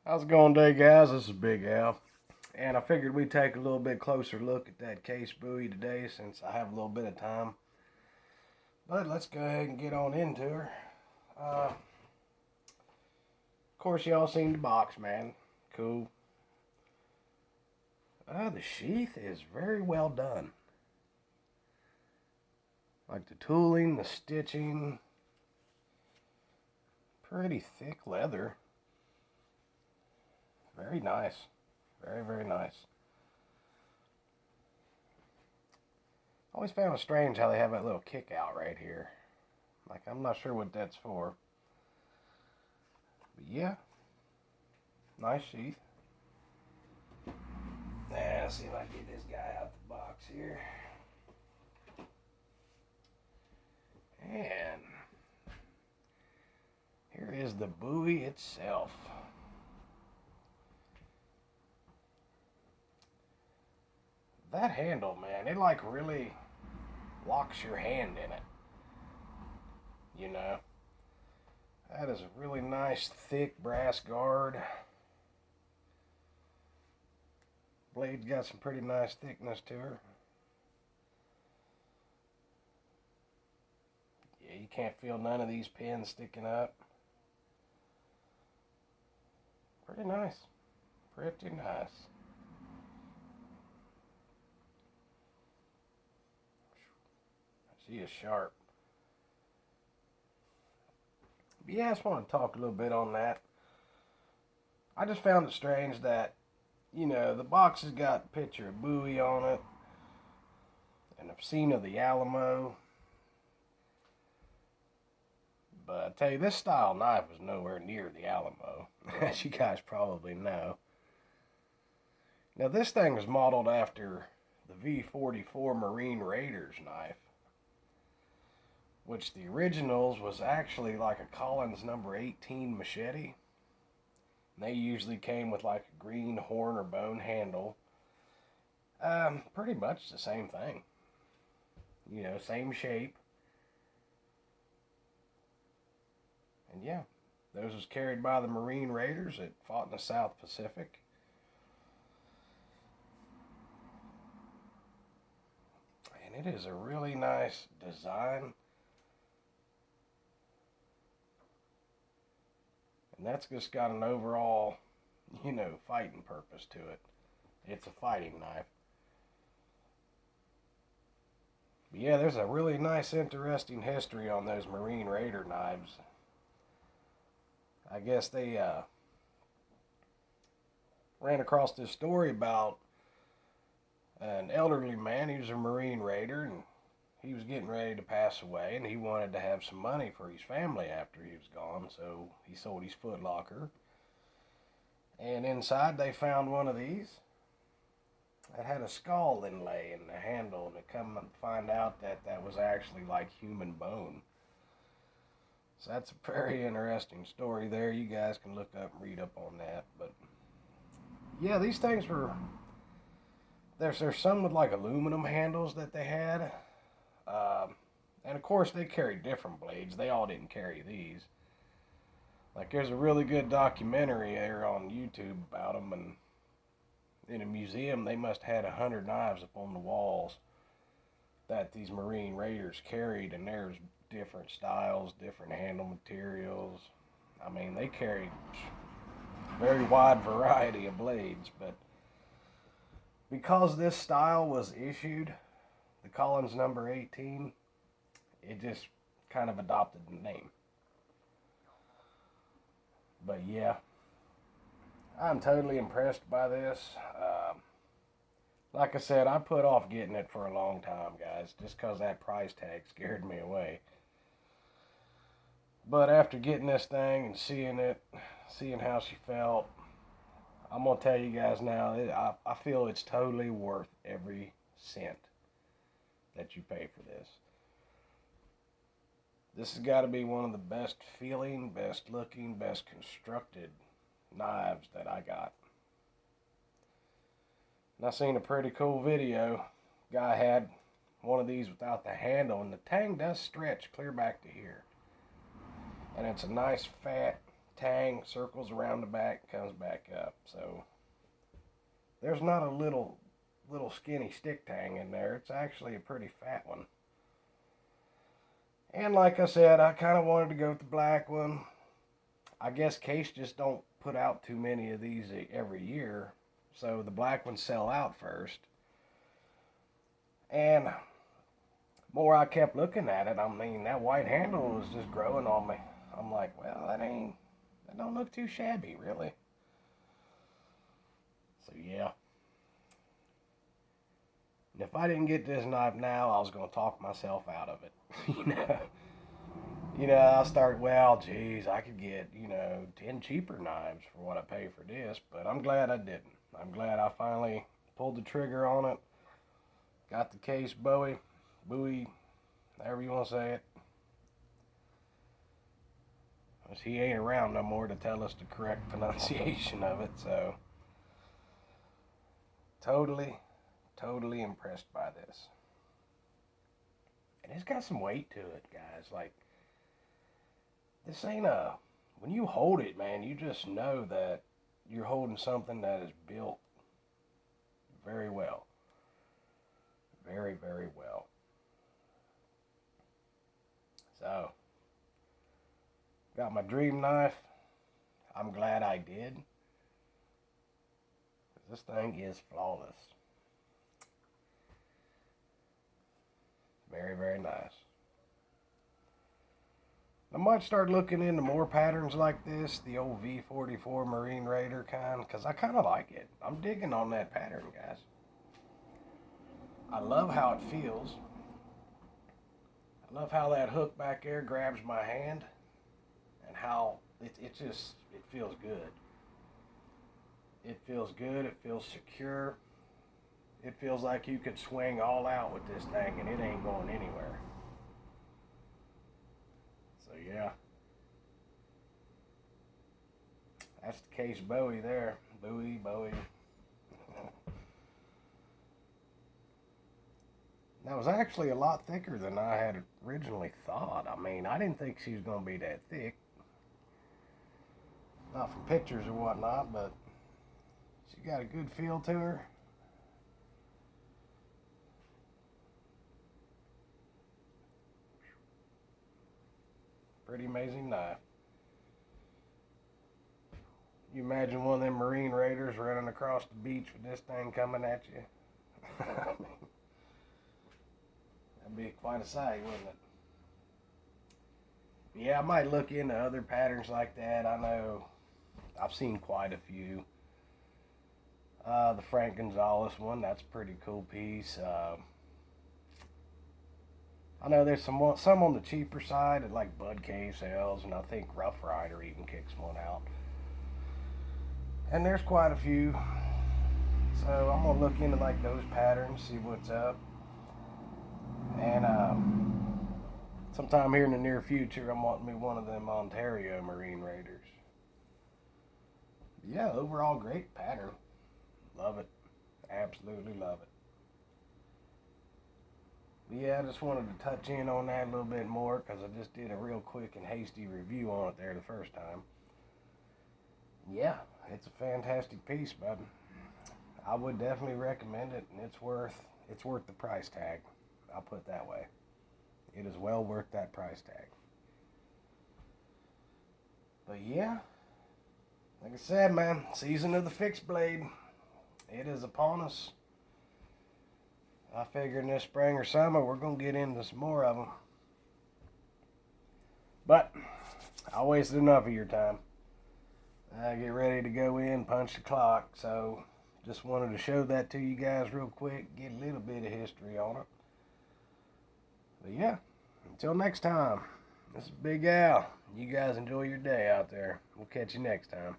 How's it going today, guys? This is Big Al, and I figured we'd take a little bit closer look at that Case Bowie today since I have a little bit of time. But let's go ahead and get on into her. Of course, y'all seen the box, man. Cool. The sheath is very well done. Like the tooling, the stitching, pretty thick leather. Very nice. Very, very nice. Always found it strange how they have that little kick out right here. Like, I'm not sure what that's for. But yeah, nice sheath. Now, let's see if I can get this guy out the box here. And here is the Bowie itself. That handle, man, it like really locks your hand in it. You know, that is a really nice thick brass guard. Blade's got some pretty nice thickness to her. Yeah, you can't feel none of these pins sticking up. Pretty nice. Pretty nice. She is sharp. But yeah, I just want to talk a little bit on that. I just found it strange that, you know, the box has got a picture of Bowie on it and a scene of the Alamo. But I tell you, this style knife was nowhere near the Alamo, as you guys probably know. Now, this thing was modeled after the V44 Marine Raiders knife, which the originals was actually like a Collins number 18 machete. And they usually came with like a green horn or bone handle. Pretty much the same thing. You know, same shape. And yeah, those was carried by the Marine Raiders that fought in the South Pacific. And it is a really nice design. And that's just got an overall, you know, fighting purpose to it. It's a fighting knife. But yeah, there's a really nice, interesting history on those Marine Raider knives. I guess they ran across this story about an elderly man. He was a Marine Raider, and he was getting ready to pass away, and he wanted to have some money for his family after he was gone, so he sold his Foot Locker. And inside they found one of these that had a skull inlay in the handle, and to come and find out that that was actually like human bone. So that's a very interesting story there. You guys can look up and read up on that. But yeah, these things were, there's some with like aluminum handles that they had. And of course they carried different blades. They all didn't carry these. Like, there's a really good documentary there on YouTube about them, and in a museum they must have had 100 knives up on the walls that these Marine Raiders carried, and there's different styles, different handle materials. I mean, they carried a very wide variety of blades, but because this style was issued, the Collins number 18, it just kind of adopted the name. But yeah, I'm totally impressed by this. Like I said, I put off getting it for a long time, guys, just because that price tag scared me away. But after getting this thing and seeing it, seeing how she felt, I'm going to tell you guys now, I feel it's totally worth every cent that you pay for this. This has got to be one of the best feeling, best looking, best constructed knives that I got. And I seen a pretty cool video. Guy had one of these without the handle, and the tang does stretch clear back to here. And it's a nice fat tang circles around the back, comes back up. So there's not a little skinny stick tang in there. It's actually a pretty fat one. And like I said, I kind of wanted to go with the black one. I guess Case just don't put out too many of these every year. So the black ones sell out first. And more I kept looking at it, I mean, that white handle was just growing on me. I'm like, well, that don't look too shabby, really. So yeah. And if I didn't get this knife now, I was going to talk myself out of it. I'll start, well, geez, I could get, 10 cheaper knives for what I pay for this, but I'm glad I didn't. I'm glad I finally pulled the trigger on it. Got the Case Bowie, however you want to say it. Because he ain't around no more to tell us the correct pronunciation of it, so totally impressed by this. And it's got some weight to it, guys. Like, this ain't when you hold it, man, you just know that you're holding something that is built very well. Very, very well. So, got my dream knife. I'm glad I did. This thing is flawless. Very, very nice. I might start looking into more patterns like this, the old V44 Marine Raider kind, because I kind of like it. I'm digging on that pattern, guys. I love how it feels. I love how that hook back there grabs my hand, and how it feels good. It feels good, it feels secure. It feels like you could swing all out with this thing and it ain't going anywhere. So yeah. That's the Case Bowie there. Bowie. That was actually a lot thicker than I had originally thought. I mean, I didn't think she was going to be that thick. Not from pictures or whatnot, but she got a good feel to her. Pretty amazing knife. You imagine one of them Marine Raiders running across the beach with this thing coming at you? That'd be quite a sight, wouldn't it? Yeah, I might look into other patterns like that. I know I've seen quite a few. The Frank Gonzalez one, that's a pretty cool piece. I know there's some on the cheaper side at like Bud Cave sells, and I think Rough Rider even kicks one out. And there's quite a few. So I'm going to look into like those patterns, see what's up. And sometime here in the near future, I'm wanting me one of them Ontario Marine Raiders. Yeah, overall great pattern. Love it. Absolutely love it. Yeah, I just wanted to touch in on that a little bit more because I just did a real quick and hasty review on it there the first time. Yeah, it's a fantastic piece, bud. I would definitely recommend it, and it's worth the price tag. I'll put it that way. It is well worth that price tag. But yeah, like I said, man, season of the fixed blade. It is upon us. I figure in this spring or summer, we're going to get into some more of them. But I wasted enough of your time. I get ready to go in, punch the clock. So just wanted to show that to you guys real quick, get a little bit of history on it. But yeah, until next time, this is Big Al. You guys enjoy your day out there. We'll catch you next time.